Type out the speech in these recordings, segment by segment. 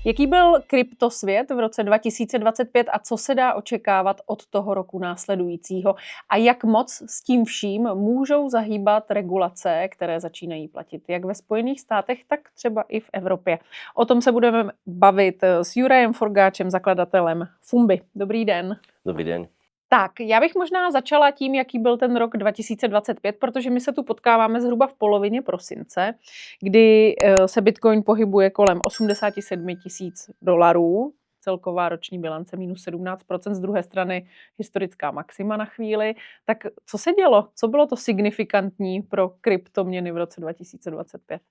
Jaký byl kryptosvět v roce 2025 a co se dá očekávat od toho roku následujícího? A jak moc s tím vším můžou zahýbat regulace, které začínají platit jak ve Spojených státech, tak třeba i v Evropě? O tom se budeme bavit s Jurajem Forgáčem, zakladatelem Fumbi. Dobrý den. Dobrý deň. Tak, já bych možná začala tím, jaký byl ten rok 2025, protože my se tu potkáváme zhruba v polovině prosince, kdy se Bitcoin pohybuje kolem 87 000 $, celková roční bilance minus 17%, z druhé strany historická maxima na chvíli. Tak co se dělo? Co bylo to signifikantní pro kryptoměny v roce 2025?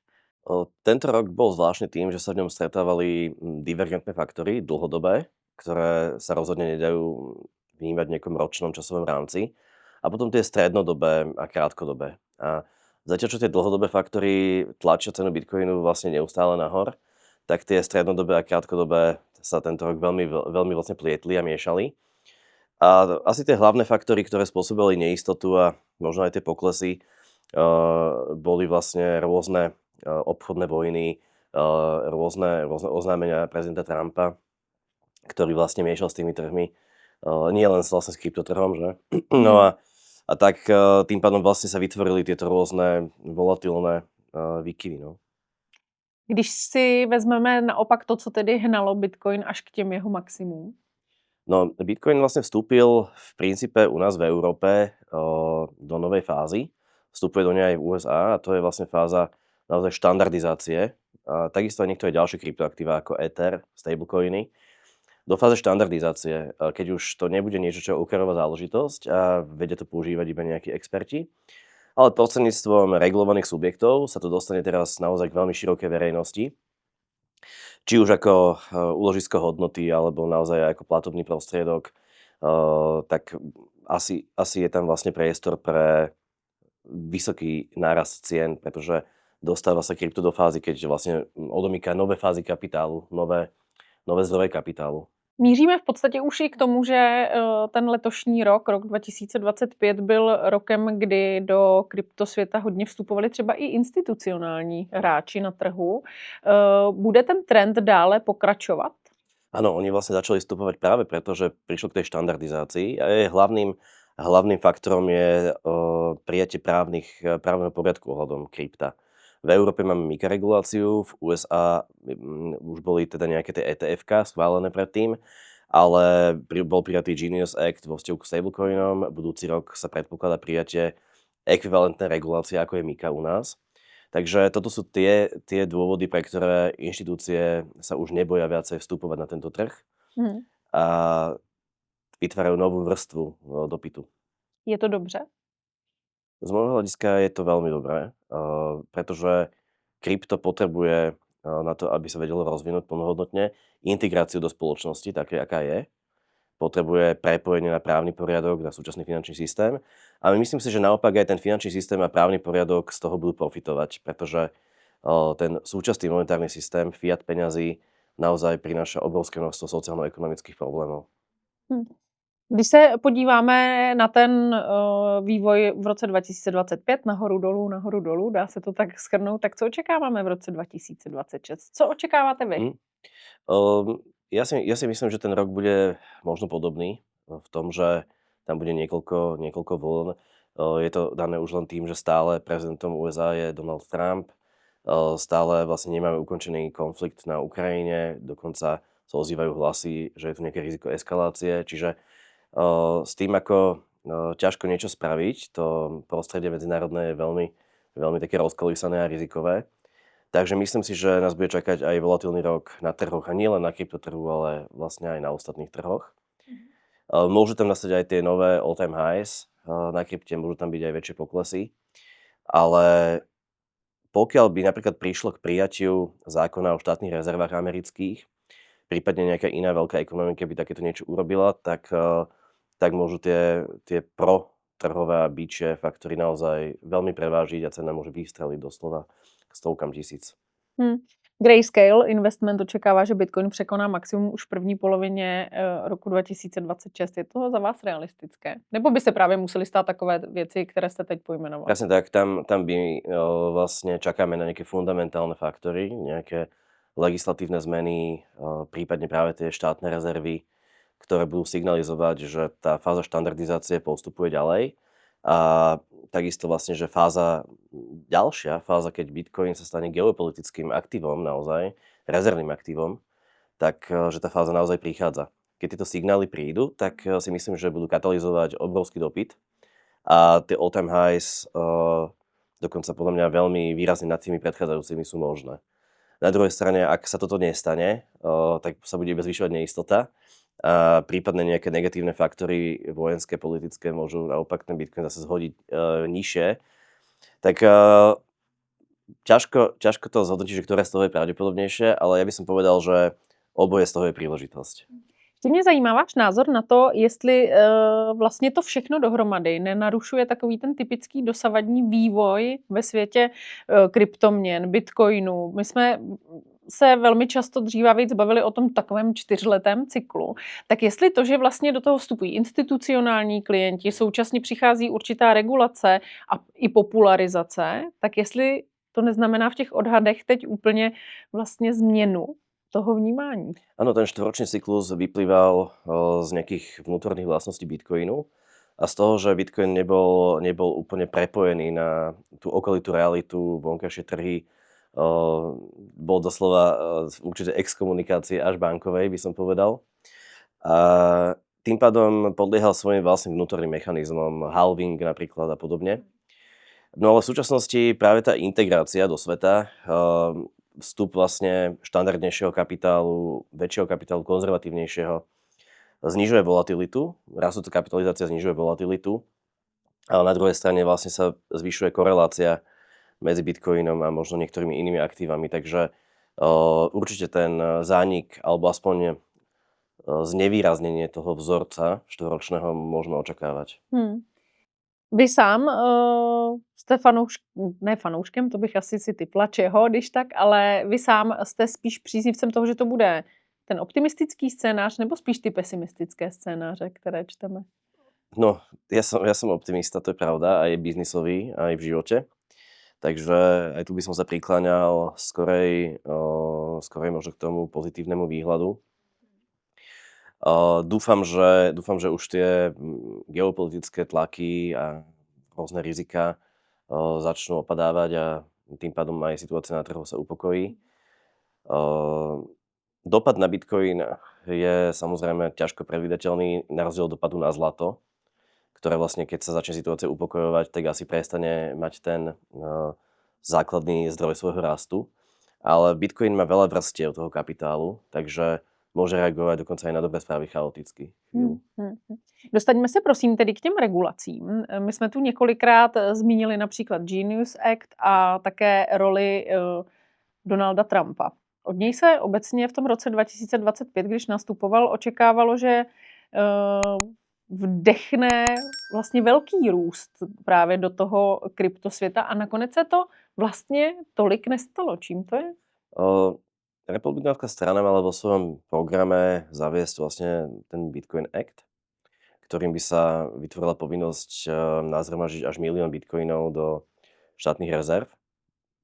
Tento rok bol zvláštny tým, že sa v ňom stretávali divergentné faktory dlhodobé, ktoré sa rozhodne nedajú vnímať v nejakom ročnom časovom rámci. A potom tie strednodobé a krátkodobé. A zatiaľ, čo tie dlhodobé faktory tlačia cenu Bitcoinu vlastne neustále nahor, tak tie strednodobé a krátkodobé sa tento rok veľmi vlastne plietli a miešali. A asi tie hlavné faktory, ktoré spôsobili neistotu a možno aj tie poklesy, boli vlastne rôzne obchodné vojny, rôzne oznámenia prezidenta Trumpa, ktorý vlastne miešal s tými trhmi, nie len vlastne s kryptotrhom, že? No a tak tým pádom vlastne sa vytvorili tieto rôzne volatilné výkyvy, no. Když si vezmeme naopak to, co tedy hnalo Bitcoin až k těm jeho maximům. No, Bitcoin vlastne vstúpil v princípe u nás v Európe do novej fázy. Vstupuje do nej aj v USA a to je vlastne fáza naozaj štandardizácie. A takisto aj niektoré ďalšie kryptoaktíva ako Ether, stablecoiny. Do fáze štandardizácie, keď už to nebude niečo, čo je úkerová záležitosť a vedia to používať iba nejakí experti, ale prostredníctvom regulovaných subjektov sa to dostane teraz naozaj k veľmi širokej verejnosti. Či už ako úložisko hodnoty, alebo naozaj ako platobný prostriedok, tak asi je tam vlastne priestor pre vysoký nárast cien, pretože dostáva sa krypto do fázy, keď vlastne odomýka nové fázy kapitálu, nové zdroje kapitálu. Míříme v podstatě už i k tomu, že ten letošní rok 2025, byl rokem, kdy do kryptosvěta hodně vstupovali třeba i institucionální hráči na trhu. Bude ten trend dále pokračovat? Áno, oni vlastne začali vstupovať práve preto, že prišlo k tej štandardizácii a jej hlavným faktorom je prijatie právneho poriadku ohľadom krypta. V Európe máme MiCA reguláciu, v USA už boli teda nejaké tie ETF-ka schválené predtým, ale bol prijatý Genius Act vo vzťahu k stablecoinom. Budúci rok sa predpokladá prijatie ekvivalentnej regulácie, ako je MiCA u nás. Takže toto sú tie dôvody, pre ktoré inštitúcie sa už neboja viacej vstupovať na tento trh a vytvárajú novú vrstvu dopytu. Je to dobře? Z môjho hľadiska je to veľmi dobré, pretože krypto potrebuje na to, aby sa vedelo rozvinúť plnohodnotne, integráciu do spoločnosti, také, aká je. Potrebuje prepojenie na právny poriadok, na súčasný finančný systém. A myslím si, že naopak aj ten finančný systém a právny poriadok z toho budú profitovať, pretože ten súčasný monetárny systém, fiat peňazí, naozaj prináša obrovské množstvo sociálno-ekonomických problémov. Když se podíváme na ten vývoj v roce 2025, nahoru dolů, dá se to tak shrnout, tak co očekáváme v roce 2026? Co očekáváte vy? Ja si myslím, že ten rok bude možno podobný v tom, že tam bude niekoľko vln. Je to dané už len tým, že stále prezidentom USA je Donald Trump. Stále vlastne nemáme ukončený konflikt na Ukrajine. Dokonca sa ozývajú hlasy, že je tu nejaké riziko eskalácie. Čiže s tým, ako ťažko niečo spraviť, to prostredie medzinárodné je veľmi také rozkolísané a rizikové. Takže myslím si, že nás bude čakať aj volatilný rok na trhoch a nielen na kryptotrhu, ale vlastne aj na ostatných trhoch. Môžu tam nastať aj tie nové all-time highs na krypte, môžu tam byť aj väčšie poklesy, ale pokiaľ by napríklad prišlo k prijatiu zákona o štátnych rezervách amerických, prípadne nejaká iná veľká ekonomika by takéto niečo urobila, tak môžu tie pro-trhové a bičie faktory naozaj veľmi prevážiť a cena môže vystreliť doslova k stovkám tisíc. Grayscale Investment očekává, že Bitcoin překoná maximum už v první polovině roku 2026. Je to za vás realistické? Nebo by se právě museli stát takové věci, které jste teď pojmenoval? Presne tak, tam by vlastne čakáme na nejaké fundamentálne faktory, nejaké legislatívne zmeny, prípadne práve tie štátne rezervy, ktoré budú signalizovať, že tá fáza štandardizácie postupuje ďalej. A takisto vlastne, že ďalšia fáza, keď Bitcoin sa stane geopolitickým aktívom naozaj, rezervným aktívom, tak že tá fáza naozaj prichádza. Keď tieto signály prídu, tak si myslím, že budú katalizovať obrovský dopyt a tie all-time highs dokonca podľa mňa veľmi výrazne nad tými predchádzajúcimi sú možné. Na druhej strane, ak sa toto nestane, tak sa bude iba zvyšovať neistota a prípadne nejaké negatívne faktory vojenské, politické môžu naopak ten Bitcoin zase zhodiť nižšie. Tak ťažko to zhodnotiť, že ktoré z toho je pravdepodobnejšie, ale ja by som povedal, že oboje z toho je príležitosť. Ještě mě zajímá váš názor na to, jestli vlastně to všechno dohromady nenarušuje takový ten typický dosavadní vývoj ve světě kryptoměn, bitcoinu. My jsme se velmi často dříve víc bavili o tom takovém 4letém cyklu. Tak jestli to, že vlastně do toho vstupují institucionální klienti, současně přichází určitá regulace a i popularizace, tak jestli to neznamená v těch odhadech teď úplně vlastně změnu toho vnímání. Áno, ten štvoročný cyklus vyplýval z nejakých vnútorných vlastností Bitcoinu a z toho, že Bitcoin nebol úplne prepojený na tú okolitú realitu, vonkajšie trhy, bol doslova určite exkomunikácie až bankovej, by som povedal. A tým pádom podliehal svojim vlastným vnútorným mechanizmom, halving napríklad a podobne. No ale v súčasnosti práve tá integrácia do sveta, vstup vlastne štandardnejšieho kapitálu, väčšieho kapitálu, konzervatívnejšieho, znižuje volatilitu, rastúca kapitalizácia znižuje volatilitu, ale na druhej strane vlastne sa zvyšuje korelácia medzi Bitcoinom a možno niektorými inými aktívami, takže určite ten zánik alebo aspoň znevýraznenie toho vzorca štvoročného môžeme očakávať. Vy sám jste ne fanouškem, to bych asi si typla čeho, když tak, ale vy sám jste spíš příznivcem toho, že to bude ten optimistický scénář, nebo spíš ty pesimistické scénáře, které čteme? No, ja som optimista, to je pravda, aj biznisový, aj v živote. Takže aj tu by som sa prikláňal skorej možno k tomu pozitívnemu výhľadu. Dúfam, že už tie geopolitické tlaky a rôzne rizika začnú opadávať a tým pádom aj situácia na trhu sa upokojí. Dopad na Bitcoin je samozrejme ťažko predvídateľný, na rozdiel od dopadu na zlato, ktoré vlastne, keď sa začne situácia upokojovať, tak asi prestane mať ten základný zdroj svojho rastu. Ale Bitcoin má veľa vrstiev toho kapitálu, takže môže reagovať dokonca aj na dobré správy chaoticky. Dostaňme se prosím tedy k těm regulacím. My jsme tu několikrát zmínili například Genius Act a také roli Donalda Trumpa. Od něj se obecně v tom roce 2025, když nastupoval, očekávalo, že vdechne vlastně velký růst právě do toho kryptosvěta a nakonec se to vlastně tolik nestalo. Čím to je? Republikánska strana mala vo svojom programe zaviesť vlastne ten Bitcoin Act, ktorým by sa vytvorila povinnosť nazhromaždiť až 1 000 000 bitcoinov do štátnych rezerv.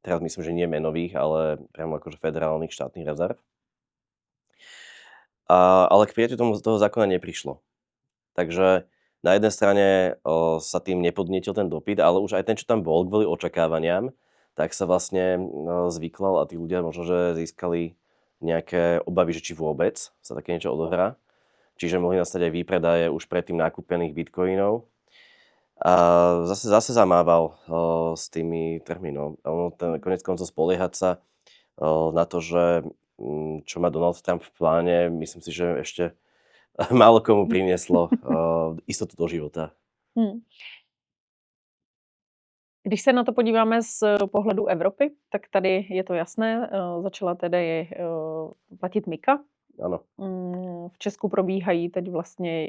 Teraz myslím, že nie menových, ale priamo akože federálnych štátnych rezerv. Ale k prijatiu toho zákona neprišlo. Takže na jednej strane sa tým nepodnietil ten dopyt, ale už aj ten, čo tam bol kvôli očakávaniam, tak sa vlastne zvyklal a tí ľudia možno, že získali nejaké obavy, že či vôbec sa také niečo odohrá. Čiže mohli nastať aj výpredaje už predtým nakúpených bitcoinov. A zase zamával s tými trhmi. No. Konec koncov spoliehať sa na to, že čo má Donald Trump v pláne, myslím si, že ešte málo komu prinieslo istotu do života. Když se na to podíváme z pohledu Evropy, tak tady je to jasné, začala tedy platit MiCA. Ano. V Česku probíhají teď vlastně,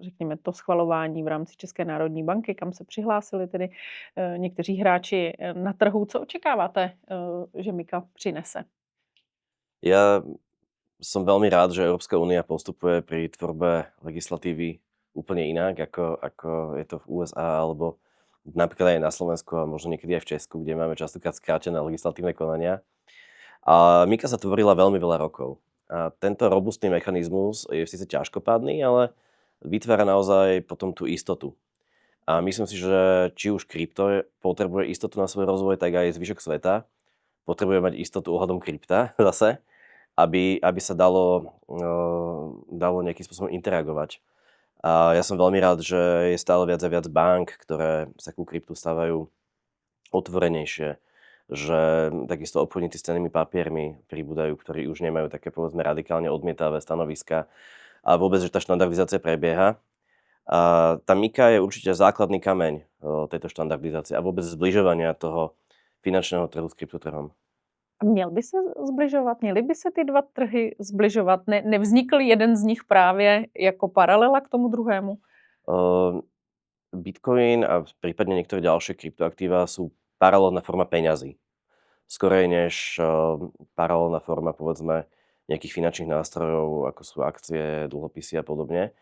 řekněme, to schvalování v rámci České národní banky, kam se přihlásili tedy někteří hráči na trhu. Co očekáváte, že MiCA přinese? Ja som veľmi rád, že Európska únia postupuje pri tvorbe legislatívy úplne inak, ako je to v USA alebo napríklad aj na Slovensku a možno niekedy aj v Česku, kde máme častokrát skrátené legislatívne konania. A Mika sa tvorila veľmi veľa rokov. A tento robustný mechanizmus je síce ťažkopádny, ale vytvára naozaj potom tú istotu. A myslím si, že či už krypto potrebuje istotu na svoj rozvoj, tak aj zvyšok sveta potrebuje mať istotu ohľadom krypta zase, aby sa dalo nejakým spôsobom interagovať. A ja som veľmi rád, že je stále viac a viac bank, ktoré sa ku kryptu stávajú otvorenejšie, že takisto obchodníci s cennými papiermi pribúdajú, ktorí už nemajú také povedzme radikálne odmietavé stanoviska a vôbec, že tá štandardizácia prebieha. A tá MiCA je určite základný kameň tejto štandardizácie a vôbec zbližovania toho finančného trhu s kryptotrhom. A měl by se zbližovat? Měly by se ty dva trhy zbližovat? Nevznikl jeden z nich právě jako paralela k tomu druhému? Uh, Bitcoin a prípadne niektoré ďalšie kryptoaktíva sú paralelná forma peňazí. Skorej než paralelná forma povedzme nejakých finančných nástrojov, ako sú akcie, dlhopisy a podobne.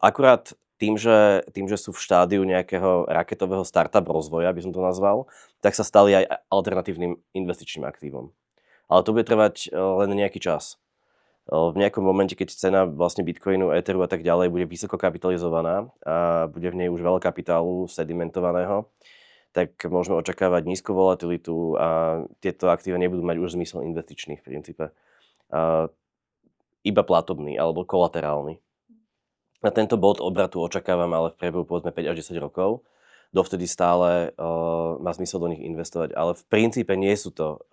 Akurát tým, že sú v štádiu nejakého raketového startup rozvoja, by som to nazval, tak sa stali aj alternatívnym investičným aktívom. Ale to bude trvať len nejaký čas. V nejakom momente, keď cena vlastne Bitcoinu, Etheru a tak ďalej bude vysoko kapitalizovaná a bude v nej už veľa kapitálu sedimentovaného, tak môžeme očakávať nízku volatilitu a tieto aktíva nebudú mať už zmysel investičný v princípe. Iba platobný alebo kolaterálny. Na tento bod obratu očakávam ale v priebehu povedzme 5 až 10 rokov. Dovtedy stále má zmysel do nich investovať, ale v princípe nie sú to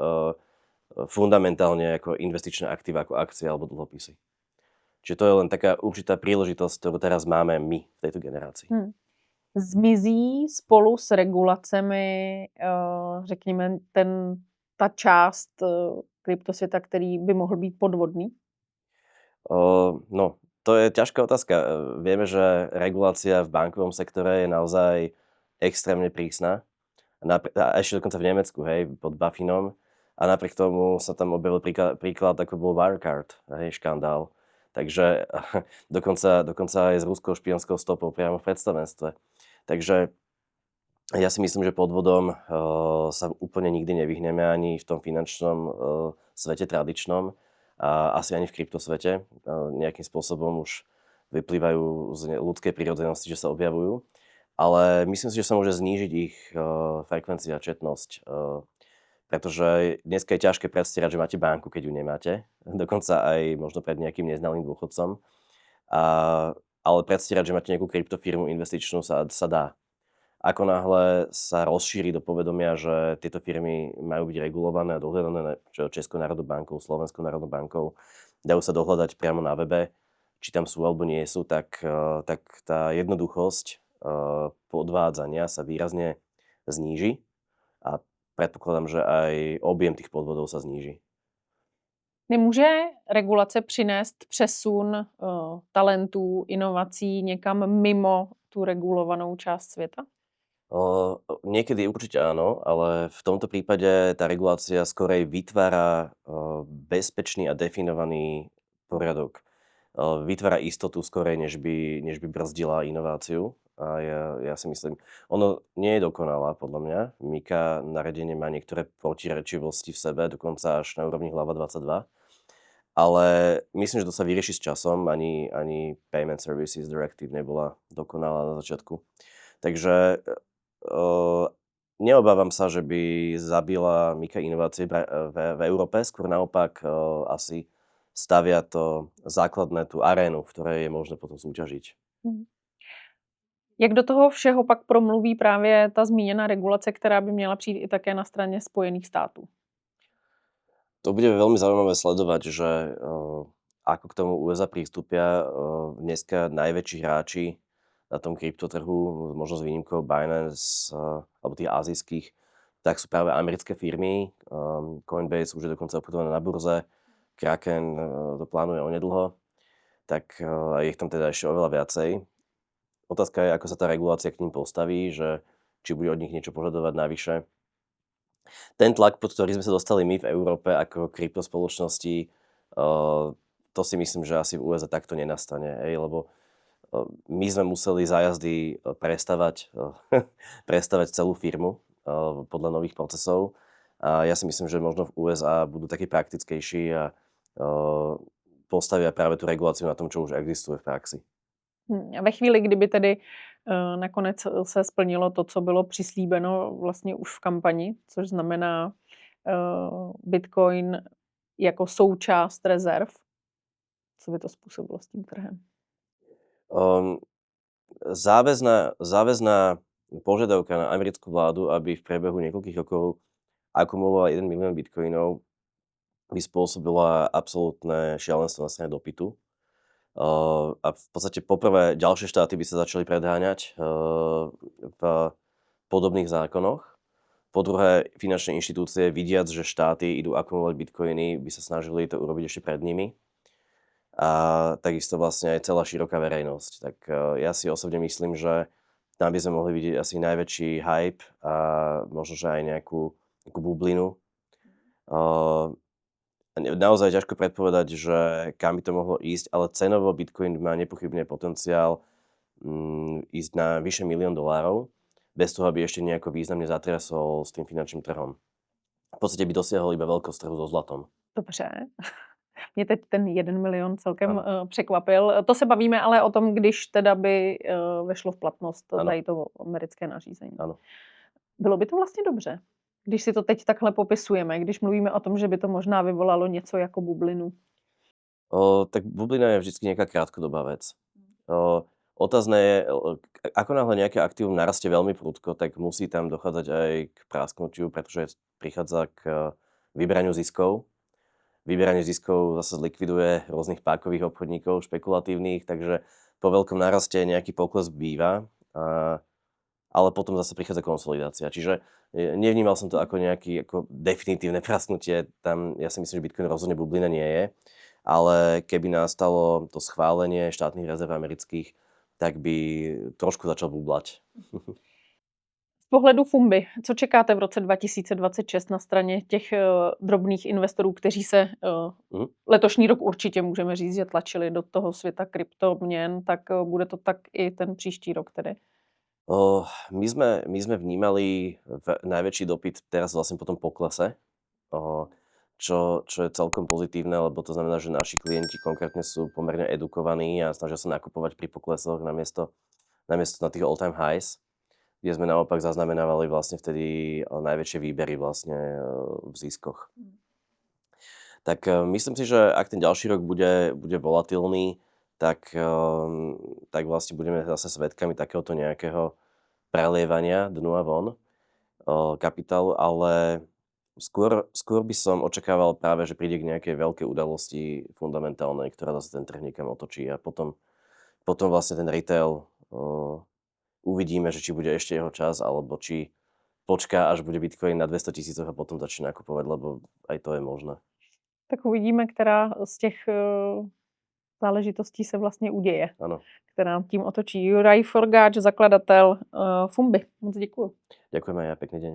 fundamentálne ako investičné aktíva, ako akcie alebo dlhopisy. Čiže to je len taká určitá príležitosť, ktorú teraz máme my v tejto generácii. Zmizí spolu s regulacemi, řekněme, ta část kryptosvěta, který by mohl být podvodný? No, to je ťažká otázka. Vieme, že regulácia v bankovom sektore je naozaj extrémne prísna. A ešte dokonca v Nemecku, hej, pod Buffinom. A napriek tomu sa tam objavil príklad ako bol Wirecard, hej, škandál. Takže dokonca aj s ruskou špionskou stopou priamo v predstavenstve. Takže ja si myslím, že podvodom sa úplne nikdy nevyhneme ani v tom finančnom svete tradičnom a asi ani v kryptosvete. Nejakým spôsobom už vyplývajú z ľudskej prírodzenosti, že sa objavujú. Ale myslím si, že sa môže znížiť ich frekvencia, četnosť. Pretože dneska je ťažké predstierať, že máte banku, keď ju nemáte. Dokonca aj možno pred nejakým neznalým dôchodcom. Ale predstierať, že máte nejakú kryptofirmu investičnú sa dá. Ako náhle sa rozšíri do povedomia, že tieto firmy majú byť regulované a dohľadané Českou národnou bankou, Slovenskou národnou bankou, dajú sa dohľadať priamo na webe, či tam sú alebo nie sú, tak tá jednoduchosť podvádzania sa výrazne zníži a predpokladám, že aj objem tých podvodov sa zníži. Nemůže regulace přinést přesun talentů, inovací někam mimo tu regulovanou část světa? Niekedy určite áno, ale v tomto prípade tá regulácia skorej vytvára bezpečný a definovaný poriadok. Vytvára istotu skorej, než by brzdila inováciu. A ja si myslím, ono nie je dokonalá podľa mňa. MiCA nariadenie má niektoré protirečivosti v sebe, dokonca až na úrovni hlava 22. Ale myslím, že to sa vyrieši s časom. Ani Payment Services Directive nebola dokonalá na začiatku. Takže neobávam sa, že by zabila MiCA inovácie v Európe, skôr naopak asi stavia to základné, tú arénu, v ktorej je možné potom súťažiť. Jak do toho všeho pak promluví právě ta zmíněná regulace, která by měla přijít i také na straně Spojených států? To bude veľmi zaujímavé sledovať, že ako k tomu USA prístupia. Dneska najväčší hráči na tom kryptotrhu, možno s výnimkou Binance alebo tých azijských, tak sú práve americké firmy. Coinbase už je dokonca obchodované na burze, Kraken to plánuje onedlho, tak je ich tam teda ešte oveľa viacej. Otázka je, ako sa tá regulácia k ním postaví, že či bude od nich niečo požadovať navyše. Ten tlak, pod ktorý sme sa dostali my v Európe ako kryptospoločnosti, to si myslím, že asi v USA takto nenastane, lebo my sme museli za jazdy prestavať celú firmu podľa nových procesov A ja si myslím, že možno v USA budú takí praktickejší a postavia práve tú reguláciu na tom, čo už existuje v praxi. A ve chvíli, kdyby tedy nakonec se splnilo to, co bylo přislíbeno vlastně už v kampani, což znamená Bitcoin jako součást rezerv, co by to způsobilo s tím trhem? Um, záväzná požiadavka na americkú vládu, aby v priebehu niekoľkých rokov akumulovala 1 milión bitcoinov, by spôsobila absolútne šialenstvo na strane dopytu. A v podstate poprvé ďalšie štáty by sa začali predháňať v podobných zákonoch. Po druhé, finančné inštitúcie, vidiac, že štáty idú akumulovať bitcoiny, by sa snažili to urobiť ešte pred nimi. A takisto vlastne aj celá široká verejnosť. Tak ja si osobne myslím, že tam by sme mohli vidieť asi najväčší hype a možno, že aj nejakú bublinu. Naozaj ťažko predpovedať, že kam by to mohlo ísť, ale cenovo Bitcoin má nepochybne potenciál ísť na vyše $1 000 000, bez toho, aby ešte nejako významne zatriasol s tým finančným trhom. V podstate by dosiahol iba veľkosť trhu so zlatom. Dobře. Mě teď ten 1 milion celkem překvapil. To se bavíme ale o tom, když teda by vešlo v platnost tady to americké nařízení. Ano. Bylo by to vlastně dobře, když si to teď takhle popisujeme, když mluvíme o tom, že by to možná vyvolalo něco jako bublinu. Tak bublina je vždycky nejaká krátkodobá vec. Otázne je, ako náhle nejaké aktívum narastie veľmi prudko, tak musí tam dochádzať aj k prasknutiu, pretože prichádza k vyberaniu ziskov. Vyberanie ziskov zase zlikviduje rôznych pákových obchodníkov, špekulatívnych, takže po veľkom náraste nejaký pokles býva, ale potom zase prichádza konsolidácia. Čiže nevnímal som to ako nejaké definitívne prasknutie. Tam ja si myslím, že Bitcoin rozhodne bublina nie je, ale keby nastalo to schválenie štátnych rezerv amerických, tak by trošku začal bublať. Z pohledu Fumby, co čekáte v roce 2026 na straně těch drobných investorů, kteří se letošní rok určitě můžeme říct, že tlačili do toho světa kryptoměn, tak bude to tak i ten příští rok tedy? My sme vnímali najväčší dopyt teraz vlastne po tom poklese, čo je celkom pozitívne, lebo to znamená, že naši klienti konkrétne sú pomerne edukovaní a snažia sa nakupovať pri poklesoch namiesto na tých all-time highs, kde sme naopak zaznamenávali vlastne vtedy najväčšie výbery vlastne v ziskoch. Tak myslím si, že ak ten ďalší rok bude volatilný, tak vlastne budeme zase svedkami takéhoto nejakého prelievania dnu a von kapitálu, ale skôr by som očakával práve, že príde k nejakej veľkej udalosti fundamentálnej, ktorá zase ten trh niekam otočí a potom vlastne ten retail uvidíme, že či bude ešte jeho čas, alebo či počká, až bude Bitcoin na 200 000 a potom začne nakupovať, lebo aj to je možné. Tak uvidíme, která z těch záležitostí se vlastně uděje, Ano. která tím otočí. Juraj Forgáč, zakladatel Fumby. Moc děkuju. Ďakujem aj ja, pekný deň.